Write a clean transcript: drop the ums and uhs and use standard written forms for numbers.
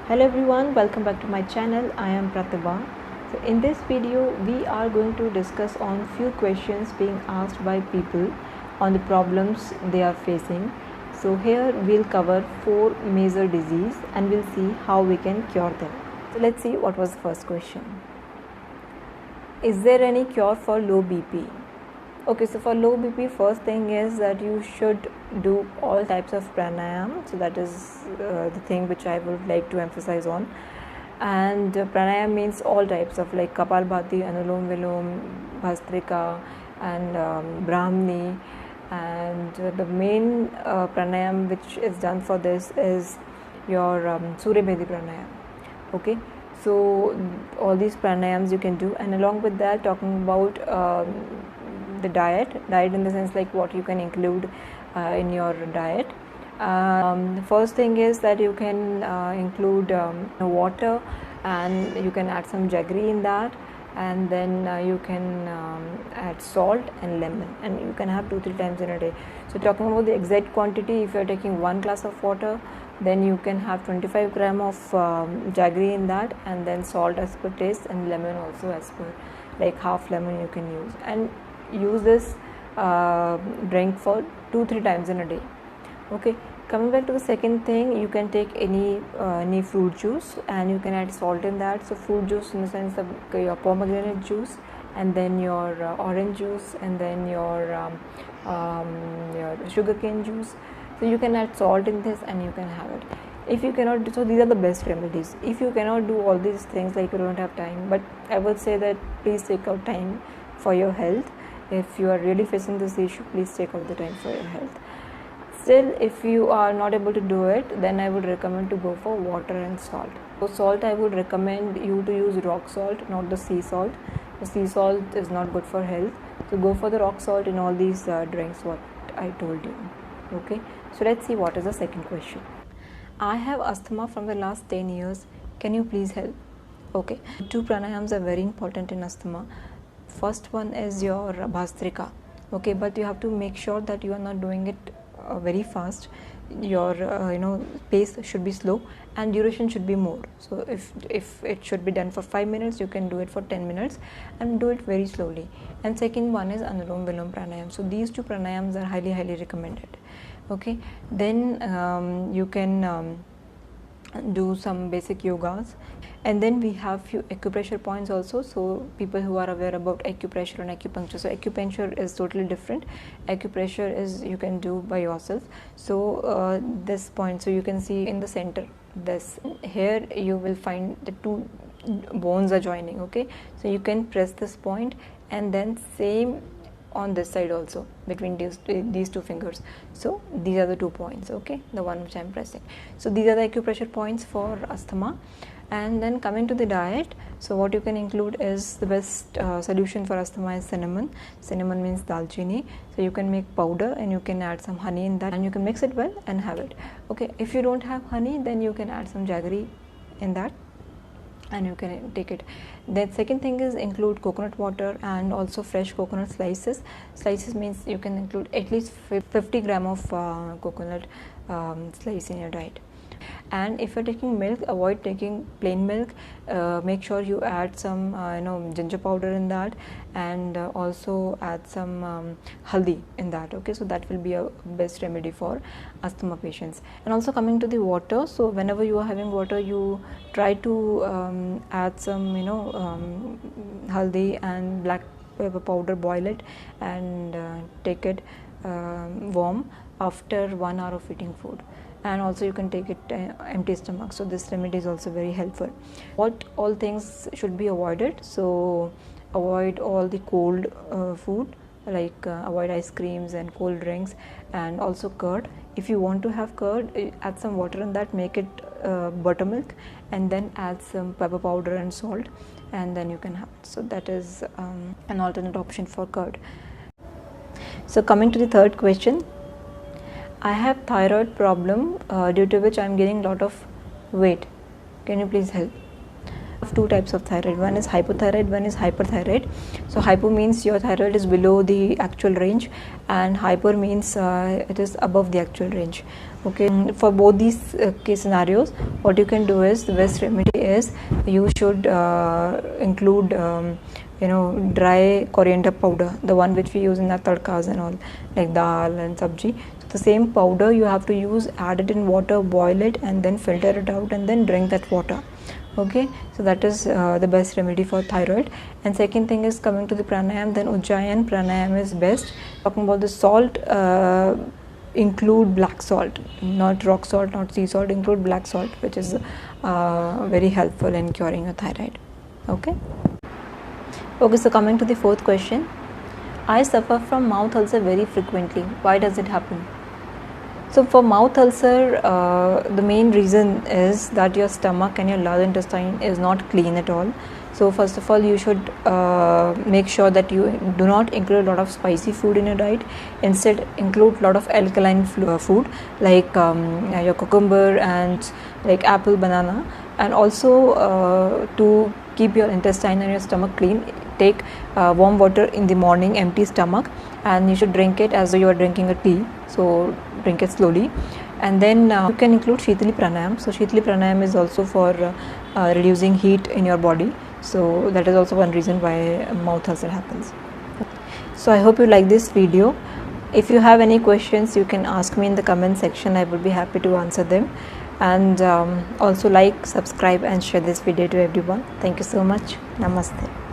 Hello everyone, welcome back to my channel. I am Pratibha. So in this video we are going to discuss on few questions being asked by people on the problems they are facing. So here we'll cover 4 major disease and we'll see how we can cure them. So let's see what was the first question. Is there any cure for low BP? Okay, so for low BP, first thing is that you should do all types of pranayam. So that is the thing which I would like to emphasize on. And pranayam means all types of like Kapalbhati, Anulom Vilom, Bhastrika, and Brahmani. And the main pranayam which is done for this is your Surya Bhedi pranayam. Okay, so all these pranayams you can do, and along with that, talking about the diet in the sense like what you can include in your diet. The first thing is that you can include water, and you can add some jaggery in that, and then you can add salt and lemon, and you can have 2-3 times in a day. So talking about the exact quantity, if you are taking 1 glass of water, then you can have 25 gram of jaggery in that, and then salt as per taste, and lemon also as per, like half lemon you can use, and use this drink for 2-3 times in a day. Okay, coming back to the second thing, you can take any fruit juice, and you can add salt in that. So fruit juice in the sense of your pomegranate juice, and then your orange juice, and then your sugarcane juice. So you can add salt in this and you can have it. If you cannot do, so these are the best remedies. If you cannot do all these things, like you don't have time, but I would say that please take out time for your health. If you are really facing this issue, please take out the time for your health. Still, if you are not able to do it, then I would recommend to go for water and salt. For salt, I would recommend you to use rock salt, not the sea salt. The sea salt is not good for health. So go for the rock salt in all these drinks what I told you. Okay, so let's see what is the second question. I have asthma from the last 10 years. Can you please help? Okay, 2 pranayams are very important in asthma. First one is your Bhastrika. Okay, but you have to make sure that you are not doing it very fast. Your pace should be slow and duration should be more. So if it should be done for 5 minutes, you can do it for 10 minutes and do it very slowly. And second one is Anulom Vilom pranayam. So these 2 pranayams are highly recommended. Okay, then you can do some basic yogas, and then we have few acupressure points also. So people who are aware about acupressure and acupuncture, so acupuncture is totally different. Acupressure is you can do by yourself. So this point, so you can see in the center, this here you will find the 2 bones are joining. Okay, so you can press this point, and then same on this side also between these 2 fingers. So these are the 2 points. Okay, the one which I am pressing. So these are the acupressure points for asthma. And then coming to the diet, so what you can include is the best solution for asthma is cinnamon. Cinnamon means dalchini. So you can make powder and you can add some honey in that, and you can mix it well and have it. Okay, if you don't have honey, then you can add some jaggery in that and you can take it. The second thing is include coconut water and also fresh coconut slices. Slices means you can include at least 50 gram of coconut slice in your diet. And if you're taking milk, avoid taking plain milk. Make sure you add some ginger powder in that, and also add some haldi in that. Okay, so that will be a best remedy for asthma patients. And also coming to the water, so whenever you are having water, you try to add some haldi and black pepper powder, boil it and take it warm after 1 hour of eating food. And also you can take it empty stomach. So this remedy is also very helpful. What all things should be avoided? So avoid all the cold food, like avoid ice creams and cold drinks, and also curd. If you want to have curd, add some water in that, make it buttermilk, and then add some pepper powder and salt, and then you can have it. So that is an alternate option for curd. So coming to the third question, I have thyroid problem due to which I am gaining lot of weight. Can you please help? Two types of thyroid. One is hypothyroid, one is hyperthyroid. So hypo means your thyroid is below the actual range, and hyper means it is above the actual range. Okay, for both these case scenarios, what you can do is, the best remedy is you should include dry coriander powder, the one which we use in our tadkas and all, like dal and sabji. So the same powder you have to use, add it in water, boil it, and then filter it out, and then drink that water. Okay, so that is the best remedy for thyroid. And second thing is, coming to the pranayam, then Ujjayin pranayam is best. Talking about the salt, include black salt, not rock salt, not sea salt, include black salt, which is very helpful in curing your thyroid. Okay, so coming to the fourth question, I suffer from mouth ulcer very frequently. Why does it happen? So for mouth ulcer, the main reason is that your stomach and your large intestine is not clean at all. So first of all, you should make sure that you do not include a lot of spicy food in your diet. Instead, include a lot of alkaline food, like your cucumber and like apple, banana. And also to keep your intestine and your stomach clean, take warm water in the morning, empty stomach, and you should drink it as though you are drinking a tea. So drink it slowly. And then you can include Shitali pranayam. So Shitali pranayam is also for reducing heat in your body. So that is also one reason why mouth ulcer happens. So I hope you like this video. If you have any questions, you can ask me in the comment section. I would be happy to answer them. And also like, subscribe and share this video to everyone. Thank you so much. Namaste.